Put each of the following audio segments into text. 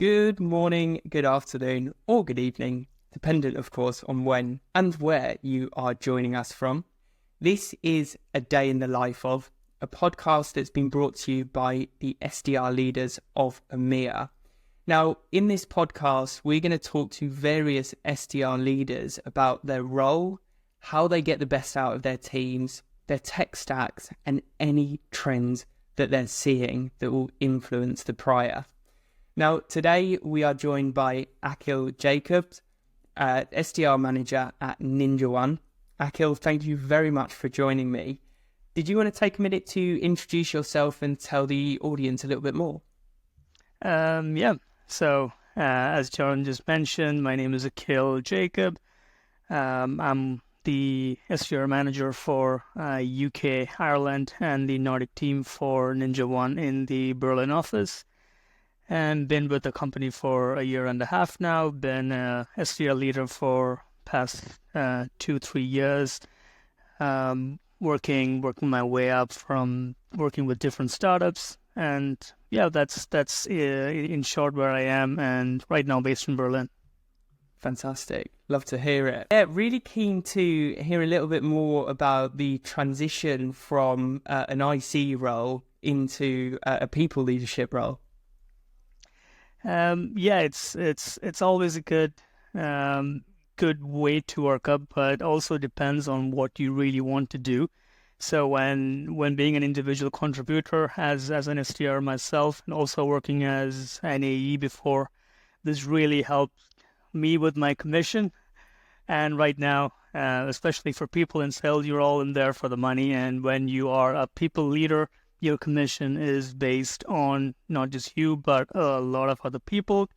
Good morning, good afternoon, or good evening, dependent, of course, on when and where you are joining us from. This is A Day in the Life of, a podcast that's been brought to you by the SDR leaders of EMEA. Now, in this podcast, we're going to talk to various SDR leaders about their role, how they get the best out of their teams, their tech stacks, and any trends that they're seeing that will influence the prior. Now, today we are joined by Akhil Jacobs, SDR manager at NinjaOne. Akhil, thank you very much for joining me. Did you want to take a minute to introduce yourself and tell the audience a little bit more? So as John just mentioned, my name is Akhil Jacob. I'm the SDR manager for UK, Ireland, and the Nordic team for NinjaOne in the Berlin office. And been with the company for a year and a half now. Been a SDR leader for past 2-3 years. Working my way up from working with different startups, and that's in short where I am, and right now based in Berlin. Fantastic. Love to hear it. Yeah, really keen to hear a little bit more about the transition from an IC role into a people leadership role. It's always a good way to work up, but also depends on what you really want to do. So when being an individual contributor as an SDR myself, and also working as an AE before, this really helped me with my commission. And right now, especially for people in sales, you're all in there for the money. And when you are a people leader, your commission is based on not just you, but a lot of other people.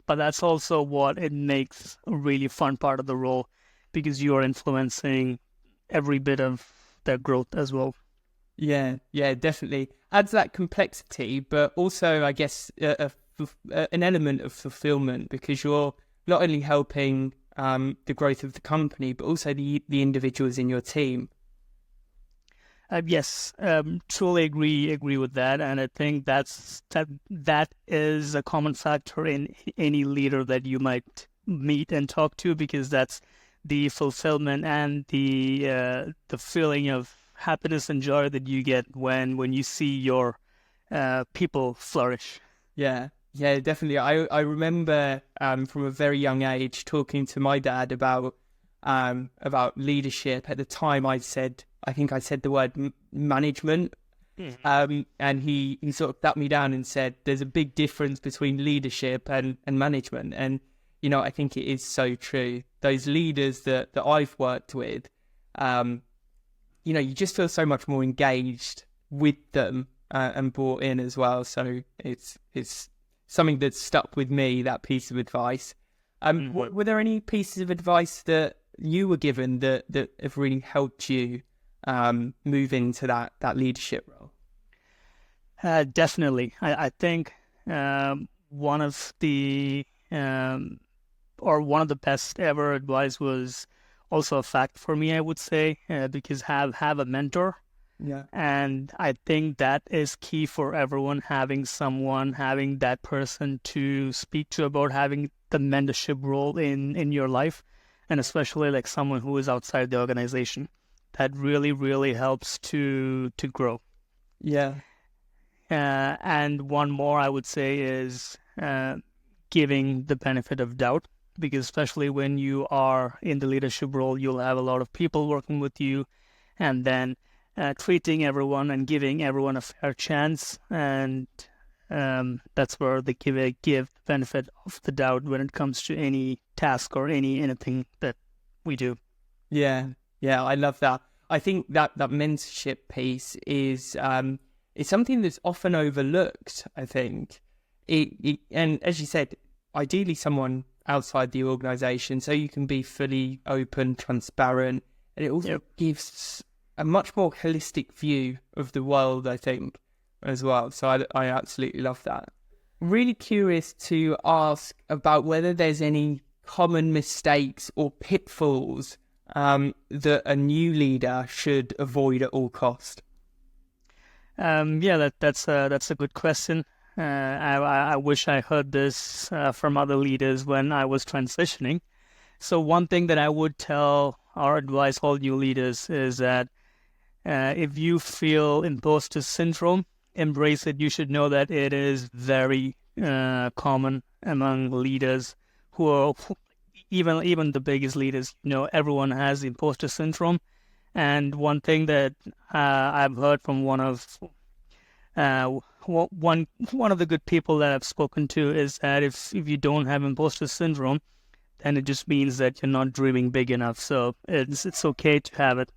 But that's also what it makes a really fun part of the role, because you are influencing every bit of their growth as well. Yeah, definitely. Adds that complexity, but also, I guess, an element of fulfillment, because you're not only helping the growth of the company, but also the individuals in your team. Yes, truly agree with that, and I think that is a common factor in any leader that you might meet and talk to, because that's the fulfillment and the feeling of happiness and joy that you get when you see your people flourish. Yeah, definitely. I remember from a very young age talking to my dad about leadership. At the time, I think I said the word management, and he sort of sat me down and said, "There's a big difference between leadership and management." And I think it is so true. Those leaders that I've worked with, you just feel so much more engaged with them and brought in as well. So it's something that's stuck with me, that piece of advice. Were there any pieces of advice that you were given that have really helped you move into that leadership role? Definitely. I think one of the best ever advice was also a fact for me, I would say, because have a mentor. Yeah. And I think that is key for everyone, having that person to speak to about having the mentorship role in your life, and especially like someone who is outside the organization. That really, really helps to grow. Yeah. And one more I would say is giving the benefit of doubt, because especially when you are in the leadership role, you'll have a lot of people working with you, and then treating everyone and giving everyone a fair chance. And that's where they give benefit of the doubt when it comes to any task or anything that we do. Yeah, I love that. I think that mentorship piece is something that's often overlooked, I think. And as you said, ideally someone outside the organisation, so you can be fully open, transparent, and it also gives a much more holistic view of the world, I think, as well. So I absolutely love that. Really curious to ask about whether there's any common mistakes or pitfalls that a new leader should avoid at all cost. That's a good question. I wish I heard this from other leaders when I was transitioning. So one thing that I would tell or advise all new leaders is that if you feel imposter syndrome, embrace it. You should know that it is very common among leaders who are even the biggest leaders. Everyone has imposter syndrome. And one thing that I've heard from one of the good people that I've spoken to is that if you don't have imposter syndrome, then it just means that you're not dreaming big enough. So it's okay to have it.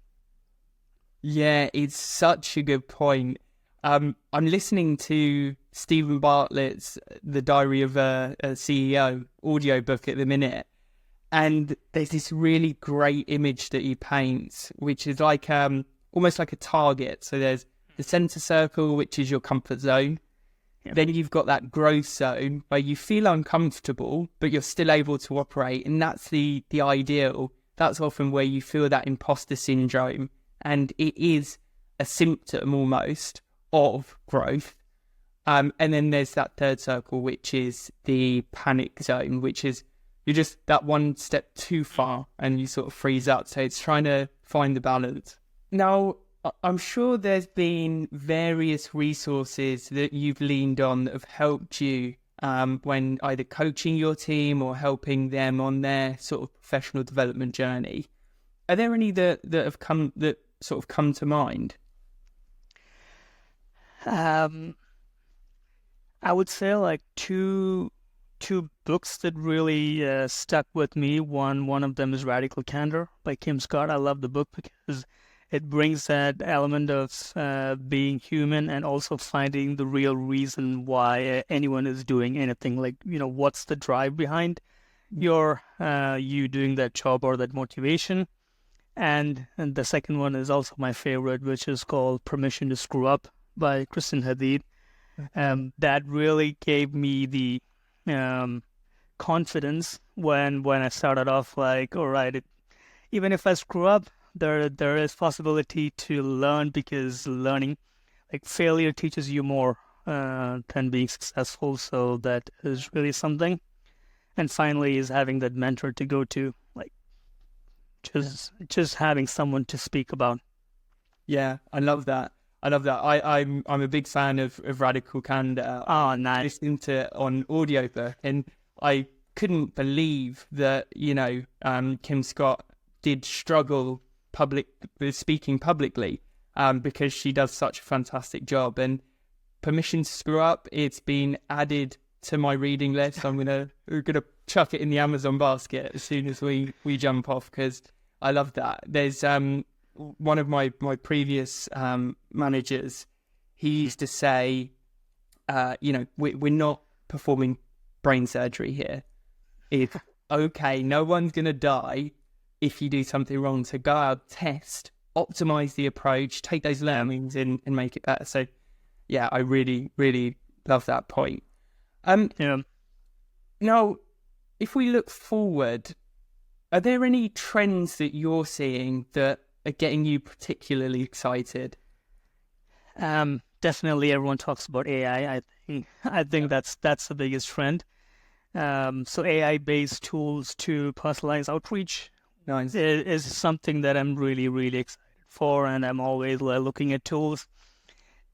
Yeah, it's such a good point. I'm listening to Stephen Bartlett's The Diary of a CEO audiobook at the minute, and there's this really great image that he paints, which is like almost like a target. So there's the center circle, which is your comfort zone. Yeah. Then you've got that growth zone where you feel uncomfortable, but you're still able to operate, and that's the ideal. That's often where you feel that imposter syndrome, and it is a symptom almost of growth. And then there's that third circle, which is the panic zone, which is you're just that one step too far and you sort of freeze up. So it's trying to find the balance. Now, I'm sure there's been various resources that you've leaned on that have helped you when either coaching your team or helping them on their sort of professional development journey. Are there any that sort of come to mind? I would say like two books that really stuck with me. One of them is Radical Candor by Kim Scott. I love the book because it brings that element of being human and also finding the real reason why anyone is doing anything. Like, what's the drive behind you doing that job or that motivation. And the second one is also my favorite, which is called Permission to Screw Up by Kristen Hadid. That really gave me the confidence when I started off, like, all right, even if I screw up, there is possibility to learn, because learning, like, failure teaches you more than being successful. So that is really something. And finally is having that mentor to go to, like, just having someone to speak about. Yeah, I love that. I'm a big fan of Radical Candor. Oh, nice. Listening to it on audiobook, and I couldn't believe that Kim Scott did struggle with speaking publicly because she does such a fantastic job. And Permission to Screw Up, it's been added to my reading list. I'm gonna chuck it in the Amazon basket as soon as we jump off, because I love that. There's one of my previous managers, he used to say, we're not performing brain surgery here. It's okay, no one's going to die if you do something wrong. So go out, test, optimize the approach, take those learnings and make it better. So yeah, I really, really love that point. Now, if we look forward, are there any trends that you're seeing that are getting you particularly excited? Definitely, everyone talks about AI. I think that's the biggest trend. So AI-based tools to personalize outreach is something that I'm really, really excited for, and I'm always looking at tools,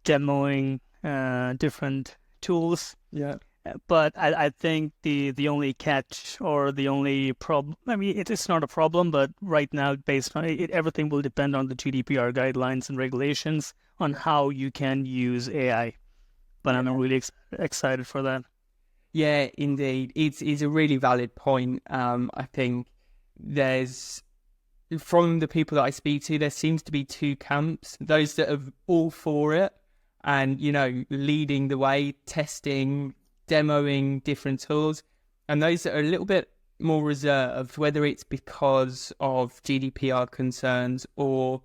demoing different tools. Yeah. But I think the only catch or the only problem, I mean, it's not a problem, but right now, based on it, everything will depend on the GDPR guidelines and regulations on how you can use AI. But I'm really excited for that. Yeah, indeed. It's a really valid point. I think from the people that I speak to, there seems to be two camps. Those that are all for it and, leading the way, testing, demoing different tools, and those that are a little bit more reserved, whether it's because of GDPR concerns or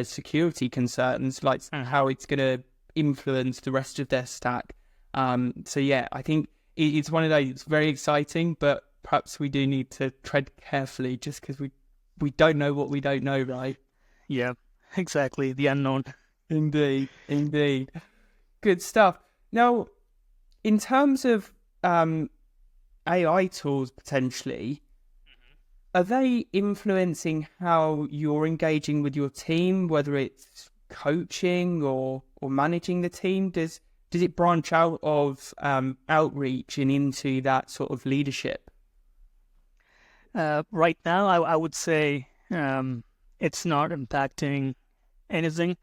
security concerns, like how it's going to influence the rest of their stack. So yeah, I think it's one of those. It's very exciting, but perhaps we do need to tread carefully, just because we don't know what we don't know, right? Yeah, exactly. The unknown. Indeed. Good stuff. Now, in terms of AI tools potentially, are they influencing how you're engaging with your team, whether it's coaching or managing the team? Does it branch out of outreach and into that sort of leadership? Right now, I would say it's not impacting anything,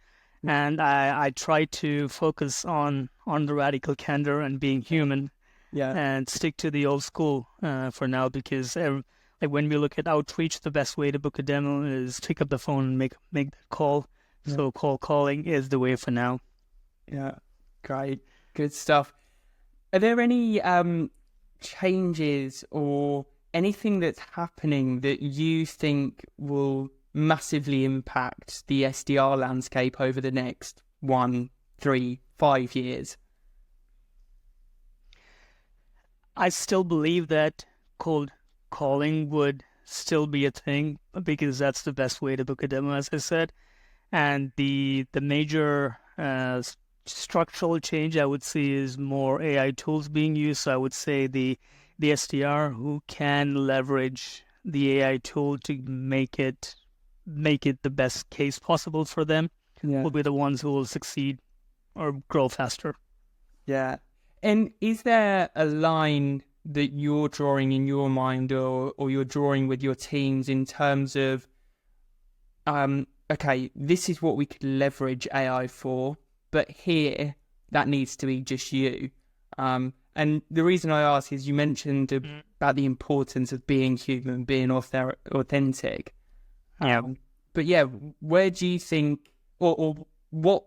and I try to focus on the radical candor and being human, Yeah. and stick to the old school for now, because like when we look at outreach, the best way to book a demo is pick up the phone and make that call. Yeah. So cold calling is the way for now. Yeah, great, good stuff. Are there any changes or anything that's happening that you think will massively impact the SDR landscape over the next 1, 3, 5 years? I still believe that cold calling would still be a thing, because that's the best way to book a demo, as I said. And the major structural change I would see is more AI tools being used. So I would say the SDR who can leverage the AI tool to make it the best case possible for them will be the ones who will succeed or grow faster. Yeah. And is there a line that you're drawing in your mind or you're drawing with your teams in terms of, okay, this is what we could leverage AI for, but here that needs to be just you? And the reason I ask is you mentioned about the importance of being human, being authentic. Yeah. But yeah, where do you think, or what,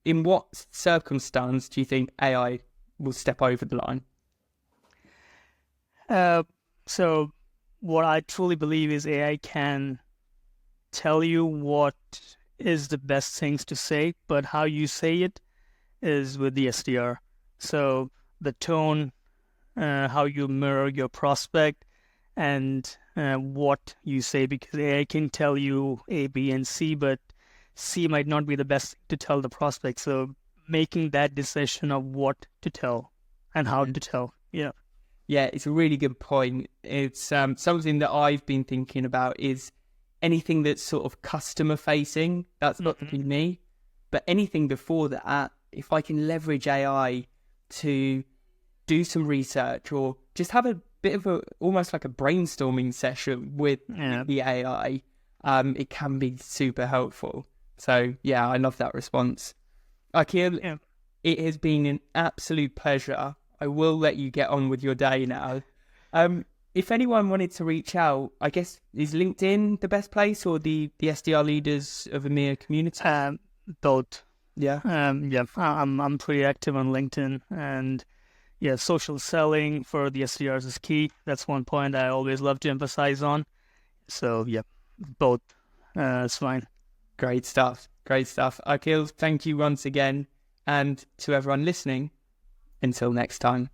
in what circumstance do you think AI will step over the line? So what I truly believe is AI can tell you what is the best things to say, but how you say it is with the SDR. So the tone, how you mirror your prospect, and what you say, because AI can tell you A, B, and C, but C might not be the best to tell the prospect. So making that decision of what to tell and how to tell. Yeah. Yeah, it's a really good point. It's something that I've been thinking about is anything that's sort of customer facing. That's not to be me, but anything before that, if I can leverage AI to do some research or just have a bit of almost like a brainstorming session with the AI, it can be super helpful. So yeah, I love that response. Akhil, it has been an absolute pleasure. I will let you get on with your day now. If anyone wanted to reach out, I guess, is LinkedIn the best place, or the SDR leaders of EMEA community? Both. Yeah. I'm pretty active on LinkedIn, and yeah, social selling for the SDRs is key. That's one point I always love to emphasize on. So yeah, both. It's fine. Great stuff. Great stuff. Akhil, thank you once again. And to everyone listening, until next time.